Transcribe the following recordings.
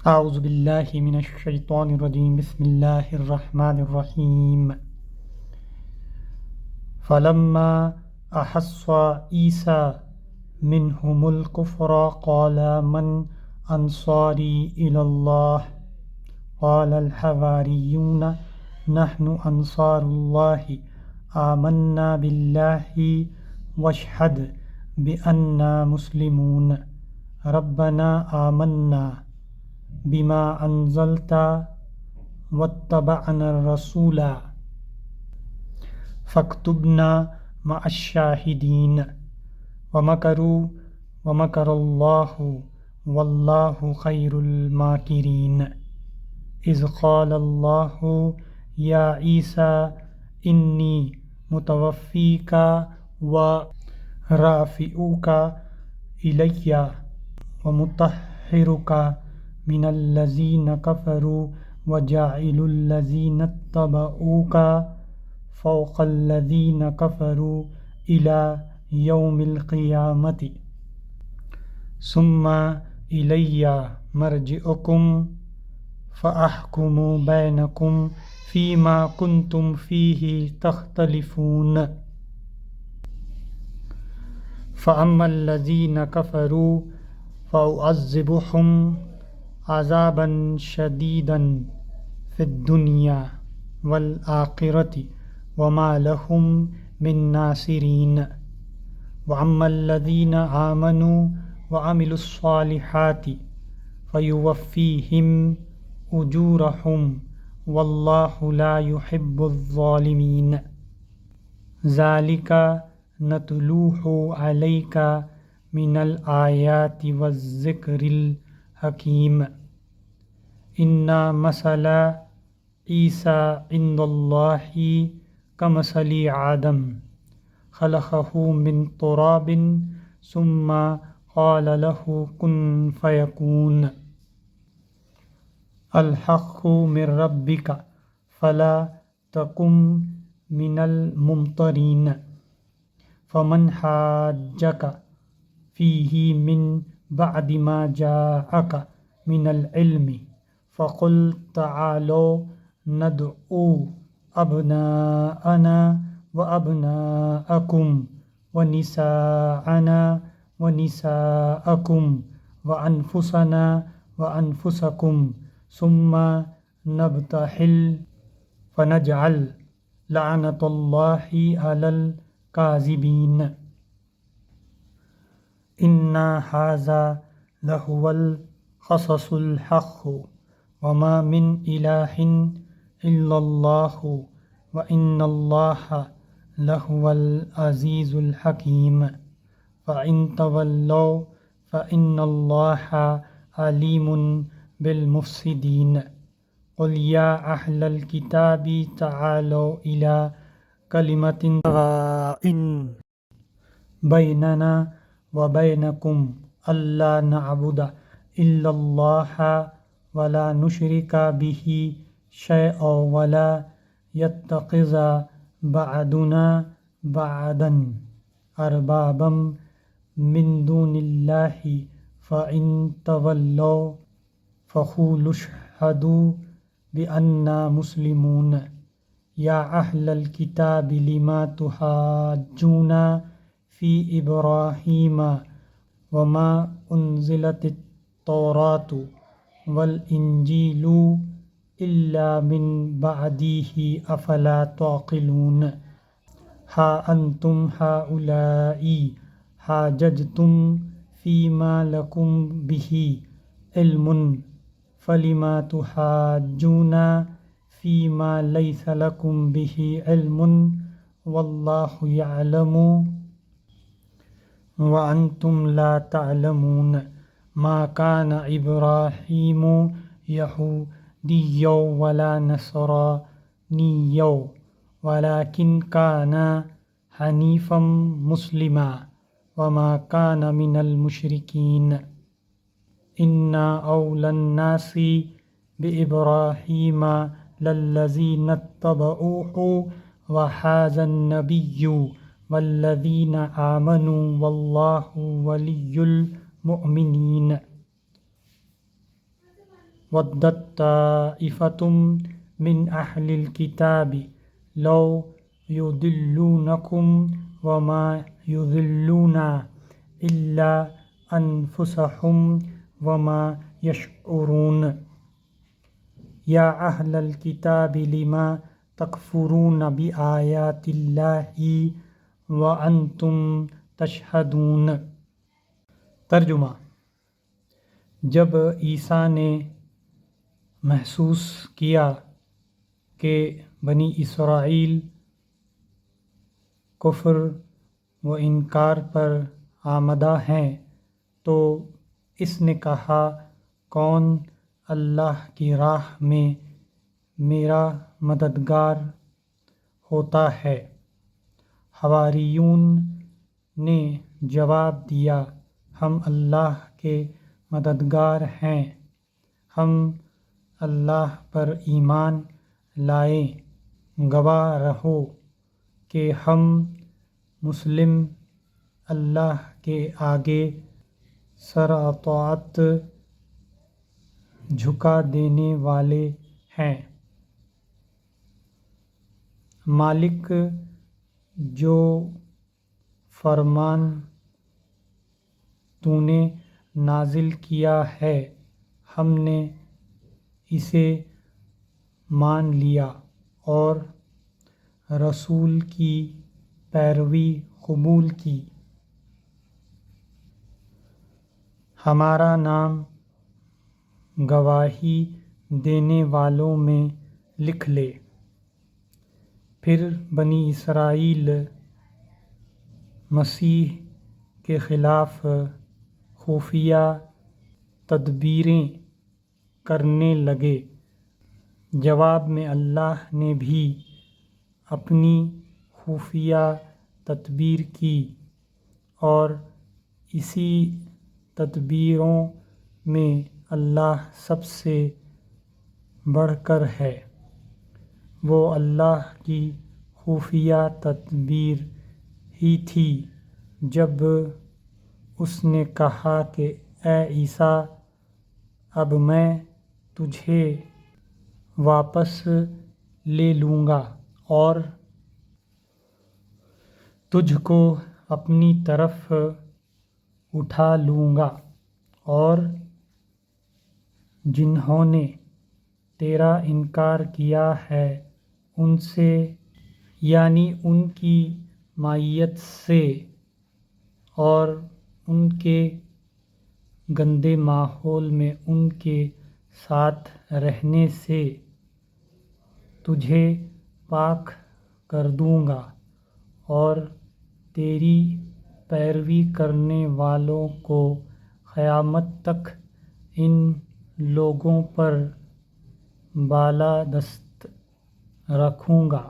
اعوذ باللہ من الشیطان الرجیم بسم اللہ الرحمن الرحیم فلما احس عیسیٰ منہم الکفر قال من انصاری الی اللہ قال الحواریون نحن انصار اللہ آمنا باللہ واشہد بأننا مسلمون ربنا آمنا بما انزلت واتبعنا الرسول فاکتبنا مع الشاہدین ومکروا ومکر اللہ واللہ خیر الماکرین اذ قال اللہ یا عیسیٰ انی متوفیک ورافعک الی ومطہرک من الذین کفروا وجاعل الذین اتبعوک فوق الذین کفروا الی یوم القیامة ثم الی مرجعکم فاحکم بینکم فیما کنتم فیہ تختلفون فاما الذین کفروا فاعذبهم عذابا شدیدا فی الدنیا والآخرة وما لهم من ناصرین واما الذین آمنوا وعملوا الصالحات فیوفیہم اجورہم واللہ لا يحب الظالمین ذالک نتلوہ علیک من الآیات والذکر الحکیم ان مثل عیسیٰ عند اللہ کمثل آدم خلقہ من تراب ثم قال له کن فیکون الحق من ربک فلا تکن من الممترین فمن حاجک فیہ من بعد ما جاءک من العلم فقل تعالوا ندعو ابناءنا وابناءکم ونساءنا ونساءکم وانفسنا وانفسکم ثم نبتہل فنجعل لعنۃ اللہ علی الکاذبین ان ھذا لہو القصص الحق وما من الہ الا اللہ وان اللہ لہو العزیز الحکیم فإن تولوا فإن اللہ علیم بالمفسدین قل یا اہل الکتاب تعالوا الی کلمۃ سواء بیننا وبینکم الا نعبد الا اللہ ولا نشرک بہ شیئا ولا یتخذ بعضنا بعضا اربابا من دون اللہ فإن تولوا فقولوا اشہدوا بأننا مسلمون یا اہل الکتاب لم تحاجون فی ابراہیم وما انزلت التوراۃ والانجیل الا من بعدہ افلا تعقلون ہا انتم ہؤلاء حاججتم فیما لکم بہ علم فلم تحاجون فیما لیس لکم بہ علم واللہ یعلم وانتم لا تعلمون ما کان ابراہیم یہودیا ولا نصرانیا ولکن کان حنیفا مسلما وما کان من المشرکین ان اولی الناس بإبراہیم للذین اتبعوہ وہذا النبی والذین آمنوا واللہ ولی المؤمنین ودت طائفة من أهل الكتاب لو يضلونكم وما يضلون إلا أنفسهم وما يشعرون یا اہل الکتاب لما تکفرون بآیات اللہ وانتم تشہدون۔ ترجمہ: جب عیسیٰ نے محسوس کیا کہ بنی اسرائیل کفر و انکار پر آمادہ ہیں تو اس نے کہا، کون اللہ کی راہ میں میرا مددگار ہوتا ہے؟ حواریون نے جواب دیا، ہم اللہ کے مددگار ہیں، ہم اللہ پر ایمان لائے، گواہ رہو کہ ہم مسلم اللہ کے آگے سر اطاعت جھکا دینے والے ہیں۔ مالک جو فرمان تو نے نازل کیا ہے ہم نے اسے مان لیا اور رسول کی پیروی قبول کی، ہمارا نام گواہی دینے والوں میں لکھ لے۔ پھر بنی اسرائیل مسیح کے خلاف خفیہ تدبیریں کرنے لگے۔ جواب میں اللہ نے بھی اپنی خفیہ تدبیر کی، اور اسی تدبیروں میں اللہ سب سے بڑھ کر ہے۔ وہ اللہ کی خفیہ تدبیر ہی تھی جب اس نے کہا کہ اے عیسیٰ، اب میں تجھے واپس لے لوں گا اور تجھ کو اپنی طرف اٹھا لوں گا، اور جنہوں نے تیرا انکار کیا ہے ان سے، یعنی ان کی معیت سے اور ان کے گندے ماحول میں ان کے ساتھ رہنے سے، تجھے پاک کر دوں گا، اور تیری پیروی کرنے والوں کو قیامت تک ان لوگوں پر بالادست رکھوں گا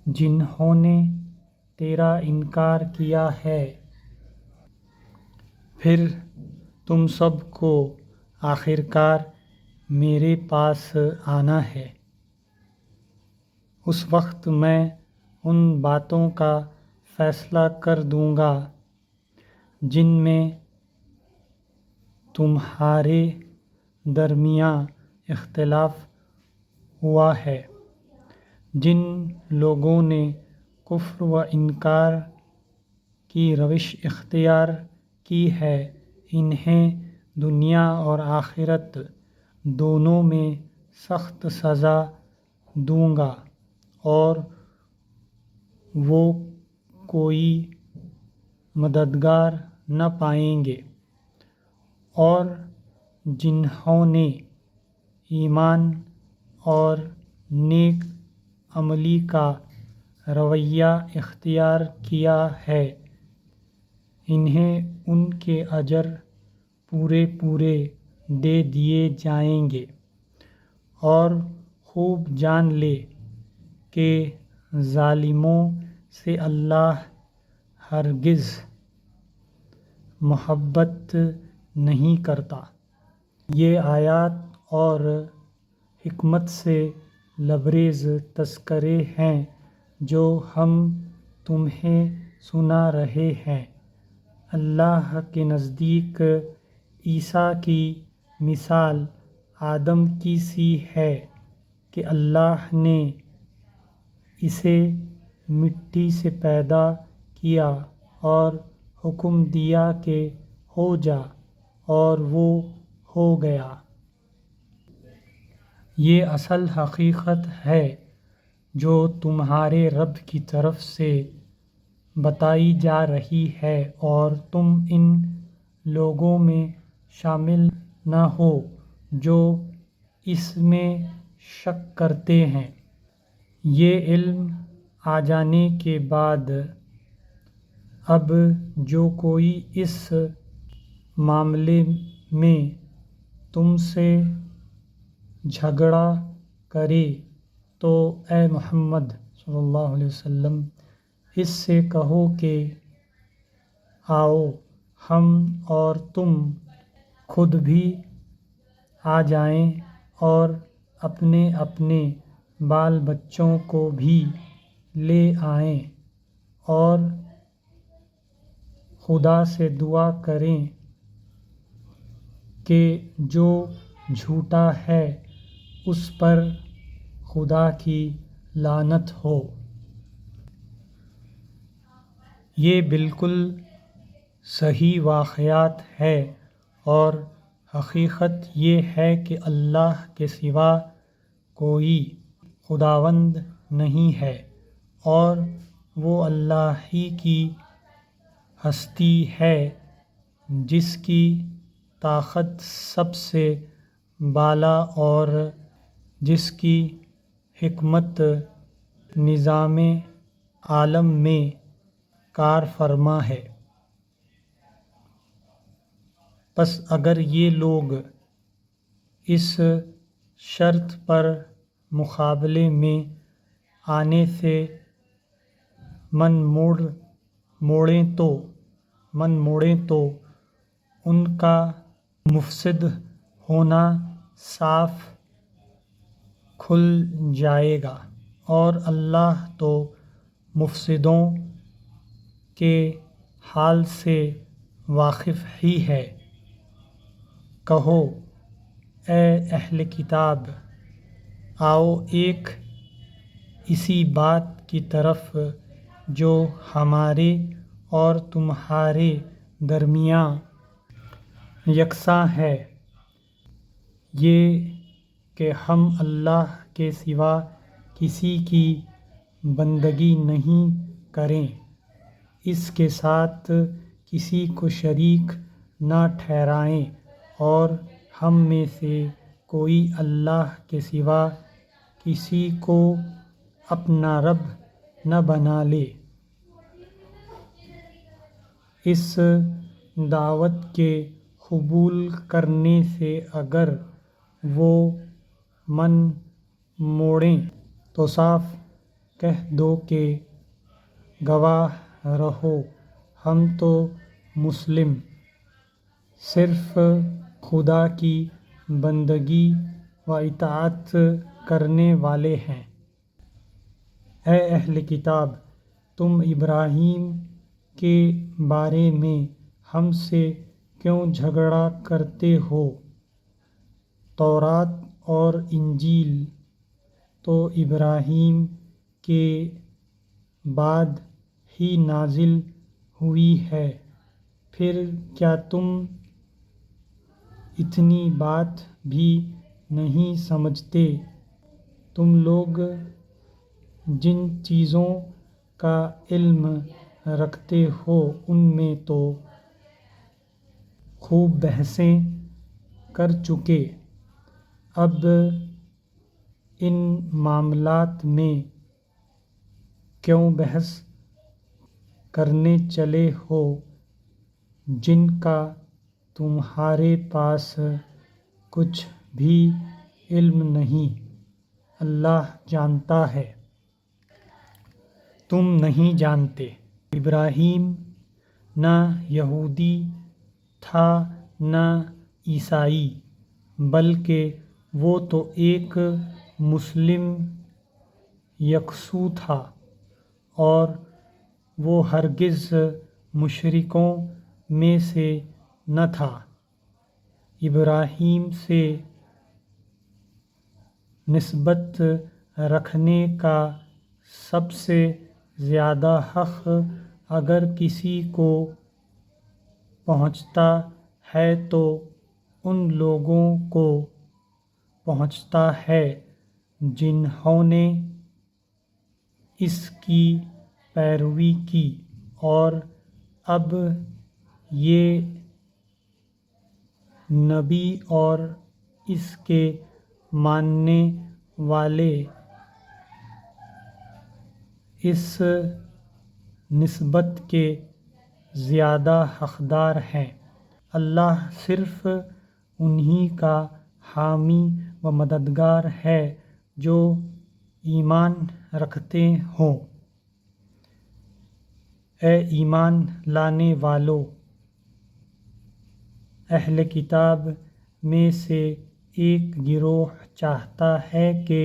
جنہوں نے تیرا انکار کیا ہے۔ پھر تم سب کو آخرکار میرے پاس آنا ہے، اس وقت میں ان باتوں کا فیصلہ کر دوں گا جن میں تمہارے درمیان اختلاف ہوا ہے۔ جن لوگوں نے کفر و انکار کی روش اختیار کی ہے انہیں دنیا اور آخرت دونوں میں سخت سزا دوں گا، اور وہ کوئی مددگار نہ پائیں گے۔ اور جنہوں نے ایمان اور نیک عملی کا رویہ اختیار کیا ہے انہیں ان کے اجر پورے پورے دے دیے جائیں گے، اور خوب جان لے کہ ظالموں سے اللہ ہرگز محبت نہیں کرتا۔ یہ آیات اور حکمت سے لبریز تذکرے ہیں جو ہم تمہیں سنا رہے ہیں۔ اللہ کے نزدیک عیسیٰ کی مثال آدم کی سی ہے کہ اللہ نے اسے مٹی سے پیدا کیا اور حکم دیا کہ ہو جا، اور وہ ہو گیا۔ یہ اصل حقیقت ہے جو تمہارے رب کی طرف سے بتائی جا رہی ہے، اور تم ان لوگوں میں شامل نہ ہو جو اس میں شک کرتے ہیں۔ یہ علم آ جانے کے بعد اب جو کوئی اس معاملے میں تم سے جھگڑا کرے تو اے محمد صلی اللہ علیہ وسلم اس سے کہو کہ آؤ ہم اور تم خود بھی آ جائیں اور اپنے اپنے بال بچوں کو بھی لے آئیں، اور خدا سے دعا کریں کہ جو جھوٹا ہے اس پر خدا کی لعنت ہو۔ یہ بالکل صحیح واقعات ہے، اور حقیقت یہ ہے کہ اللہ کے سوا کوئی خداوند نہیں ہے، اور وہ اللہ ہی کی ہستی ہے جس کی طاقت سب سے بالا اور جس کی حکمت نظام عالم میں کار فرما ہے۔ پس اگر یہ لوگ اس شرط پر مقابلے میں آنے سے من موڑیں تو ان کا مفسد ہونا صاف کھل جائے گا، اور اللہ تو مفسدوں کے حال سے واقف ہی ہے۔ کہو اے اہل کتاب، آؤ ایک اسی بات کی طرف جو ہمارے اور تمہارے درمیان یکساں ہے، یہ کہ ہم اللہ کے سوا کسی کی بندگی نہیں کریں، اس کے ساتھ کسی کو شریک نہ ٹھہرائیں، اور ہم میں سے کوئی اللہ کے سوا کسی کو اپنا رب نہ بنا لے۔ اس دعوت کے قبول کرنے سے اگر وہ من موڑیں تو صاف کہہ دو کہ گواہ رہو ہم تو مسلم صرف خدا کی بندگی و اطاعت کرنے والے ہیں۔ اے اہل کتاب، تم ابراہیم کے بارے میں ہم سے کیوں جھگڑا کرتے ہو؟ تورات اور انجیل تو ابراہیم کے بعد ہی نازل ہوئی ہے، پھر کیا تم اتنی بات بھی نہیں سمجھتے؟ تم لوگ جن چیزوں کا علم رکھتے ہو ان میں تو خوب بحثیں کر چکے، اب ان معاملات میں کیوں بحث کرنے چلے ہو جن کا تمہارے پاس کچھ بھی علم نہیں؟ اللہ جانتا ہے، تم نہیں جانتے۔ ابراہیم نہ یہودی تھا نہ عیسائی، بلکہ وہ تو ایک مسلم یکسو تھا، اور وہ ہرگز مشرکوں میں سے نہ تھا۔ ابراہیم سے نسبت رکھنے کا سب سے زیادہ حق اگر کسی کو پہنچتا ہے تو ان لوگوں کو پہنچتا ہے جنہوں نے اس کی پیروی کی، اور اب یہ نبی اور اس کے ماننے والے اس نسبت کے زیادہ حقدار ہیں۔ اللہ صرف انہی کا حامی و مددگار ہے جو ایمان رکھتے ہوں۔ اے ایمان لانے والو! اہل کتاب میں سے ایک گروہ چاہتا ہے کہ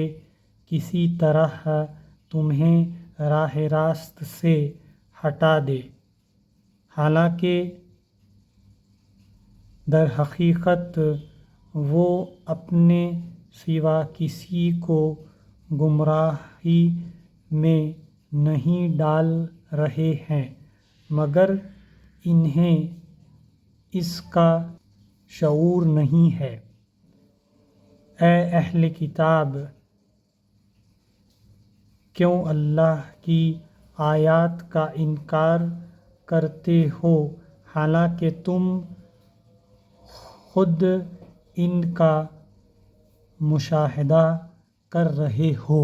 کسی طرح تمہیں راہ راست سے ہٹا دے، حالانکہ در حقیقت وہ اپنے سوا کسی کو گمراہی میں نہیں ڈال رہے ہیں مگر انہیں اس کا شعور نہیں ہے۔ اے اہل کتاب! کیوں اللہ کی آیات کا انکار کرتے ہو حالانکہ تم خود ان کا مشاہدہ کر رہے ہو؟